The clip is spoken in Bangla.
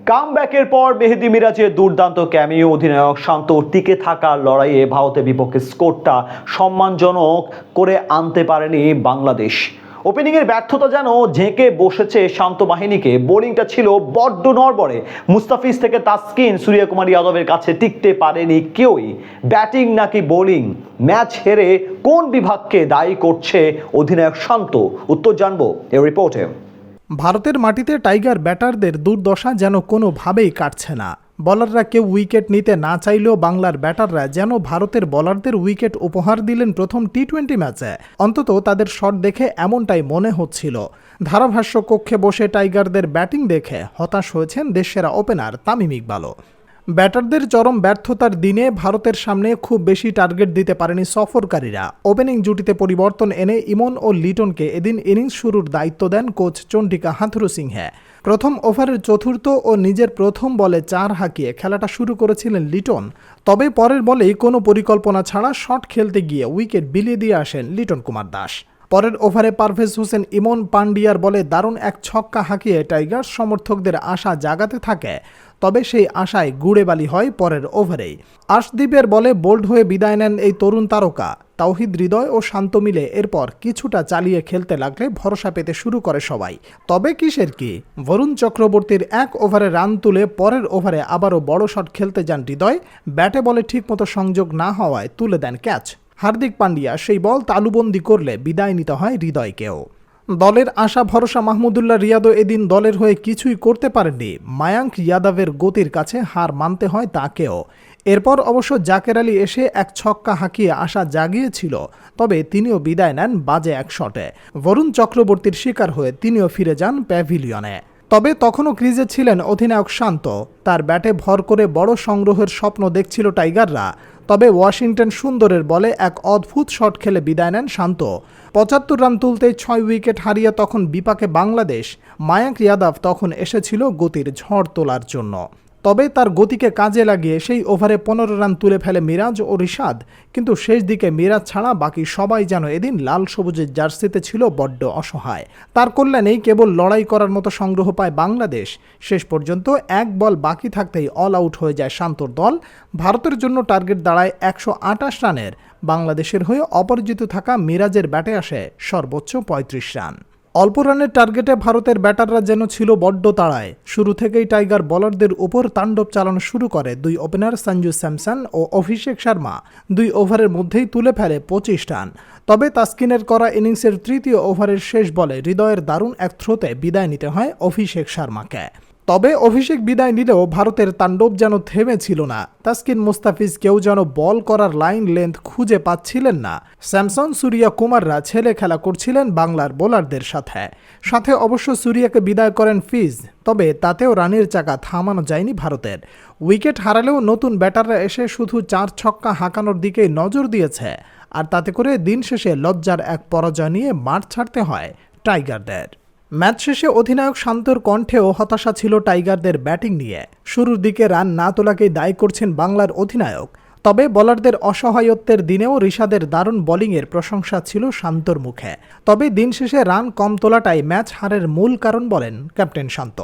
কামব্যাকের পর মেহেদী মিরাজের দুর্দান্ত ক্যামিও অধিনায়ক শান্ত টিকে থাকার লড়াইয়ে ভারতের বিপক্ষে স্কোরটা সম্মানজনক করে আনতে পারেনি বাংলাদেশ। ওপেনিংয়ের ব্যর্থতা যেন ঝেঁকে বসেছে শান্ত বাহিনীকে। বোলিংটা ছিল বড্ড নড়বড়ে। মুস্তাফিজ থেকে তাসকিন, সূর্যকুমার যাদবের কাছে টিকতে পারেনি কেউই। ব্যাটিং নাকি বোলিং, ম্যাচ হেরে কোন বিভাগকে দায়ী করছে অধিনায়ক শান্ত? উত্তর জানবো এই রিপোর্টে। ভারতের মাটিতে টাইগার ব্যাটারদের দুর্দশা যেন কোনোভাবেই কাটছে না। বলাররা কেউ উইকেট নিতে না চাইলেও বাংলার ব্যাটাররা যেন ভারতের বলারদের উইকেট উপহার দিলেন প্রথম টি-20 ম্যাচে। অন্তত তাদের শট দেখে এমনটাই মনে হচ্ছিল। ধারাভাষ্য কক্ষে বসে টাইগারদের ব্যাটিং দেখে হতাশ হয়েছেন দেশসেরা ওপেনার তামিম ইকবালও। ব্যাটারদের চরম ব্যর্থতার দিনে ভারতের সামনে খুব বেশি টার্গেট দিতে পারেনি সফরকারীরা। ওপেনিং জুটিতে পরিবর্তন এনে ইমন ও লিটনকে এদিন ইনিংস শুরুর দায়িত্ব দেন কোচ চন্ডিকা হাথুরুসিংহে। প্রথম ওভারের চতুর্থ ও নিজের প্রথম বলে 4 হাঁকিয়ে খেলাটা শুরু করেছিলেন লিটন। তবে পরের বলেই কোনো পরিকল্পনা ছাড়া শট খেলতে গিয়ে উইকেট বিলিয়ে দিয়ে আসেন লিটন কুমার দাস। পরের ওভারে পারভেজ হোসেন ইমন পান্ডিয়ার বলে দারুণ এক ছক্কা হাঁকিয়ে টাইগার্স সমর্থকদের আশা জাগাতে থাকে। তবে সেই আশায় গুড়ে বালি হয় পরের ওভারেই। আশদীপের বলে বোল্ড হয়ে বিদায় নেন এই তরুণ তারকা। তাওহিদ হৃদয় ও শান্ত মিলে এরপর কিছুটা চালিয়ে খেলতে লাগলে ভরসা পেতে শুরু করে সবাই। তবে কিসের কি, বরুণ চক্রবর্তীর এক ওভারে রান তুলে পরের ওভারে আবারও বড় শট খেলতে যান হৃদয়। ব্যাটে বলে ঠিকমতো সংযোগ না হওয়ায় তুলে দেন ক্যাচ। হার্দিক পান্ডিয়া সেই বল তালুবন্দি করলে বিদায় নিতে হয় হৃদয়কেও। দলের আশা ভরসা মাহমুদুল্লাহ রিয়াদও এদিন দলের হয়ে কিছুই করতে পারেননি। মায়াঙ্ক যাদবের গতির কাছে হার মানতে হয় তাকেও। এরপর অবশ্য জাকের আলী এসে এক ছক্কা হাঁকিয়ে আশা জাগিয়েছিল, তবে তিনিও বিদায় নেন বাজে এক শটে। বরুণ চক্রবর্তীর শিকার হয়ে তিনিও ফিরে যান প্যাভিলিয়নে। তবে তখনও ক্রিজে ছিলেন অধিনায়ক শান্ত। তার ব্যাটে ভর করে বড় সংগ্রহের স্বপ্ন দেখছিল টাইগাররা। তবে ওয়াশিংটন সুন্দরের বলে এক অদ্ভুত শট খেলে বিদায় নেন শান্ত। 75 রান তুলতেই 6 উইকেট হারিয়ে তখন বিপাকে বাংলাদেশ। মায়াঙ্ক যাদব তখন এসেছিল গতির ঝড় তোলার জন্য। তবে তার গতিকে কাজে লাগিয়ে সেই ওভারে 15 রান তুলে ফেলে মিরাজ ও রিশাদ। কিন্তু শেষ দিকে মিরাজ ছাড়া বাকি সবাই যেন এদিন লাল সবুজের জার্সিতে ছিল বড্ড অসহায়। তার কল্যাণেই কেবল লড়াই করার মতো সংগ্রহ পায় বাংলাদেশ। শেষ পর্যন্ত এক বল বাকি থাকতেই অল আউট হয়ে যায় শান্তর দল। ভারতের জন্য টার্গেট দাঁড়ায় 128 রানের। বাংলাদেশের হয়ে অপরাজিত থাকা মিরাজের ব্যাটে আসে সর্বোচ্চ 35 রান। অল্প রানের টার্গেটে ভারতের ব্যাটাররা যেন ছিল বড্ড তাড়ায়। শুরু থেকেই টাইগার বোলারদের উপর তাণ্ডব চালানো শুরু করে দুই ওপেনার সঞ্জু স্যামসন ও অভিষেক শর্মা। 2 ওভারের মধ্যেই তুলে ফেলে 25 রান। তবে তাসকিনের করা ইনিংসের তৃতীয় ওভারের শেষ বলে হৃদয়ের দারুণ এক থ্রোতে বিদায় নিতে হয় অভিষেক শর্মাকে। তবে অভিষেক বিদায় নিলেও ভারতের তাণ্ডব যেন থেমেছিল না। তাসকিন, মুস্তাফিজ কেউ যেন বল করার লাইন লেন্থ খুঁজে পাচ্ছিলেন না। স্যামসন, সূর্যকুমাররা ছেলে খেলা করছিলেন বাংলার বোলারদের সাথে অবশ্য সূর্যকে বিদায় করেন ফিজ। তবে তাতেও রানের চাকা থামানো যায়নি ভারতের। উইকেট হারালেও নতুন ব্যাটাররা এসে শুধু 4 ছক্কা হাঁকানোর দিকেই নজর দিয়েছে। আর তাতে করে দিন শেষে লজ্জার এক পরাজয় নিয়ে মাঠ ছাড়তে হয় টাইগারদের। ম্যাচ শেষে অধিনায়ক শান্তর কণ্ঠেও হতাশা ছিল টাইগারদের ব্যাটিং নিয়ে। শুরুর দিকে রান না তোলাকেই দায়ী করছেন বাংলার অধিনায়ক। তবে বোলারদের অসহায়ত্বের দিনেও রিশাদের দারুণ বোলিংয়ের প্রশংসা ছিল শান্তর মুখে। তবে দিন শেষে রান কম তোলাটাই ম্যাচ হারের মূল কারণ বলেন ক্যাপ্টেন শান্ত।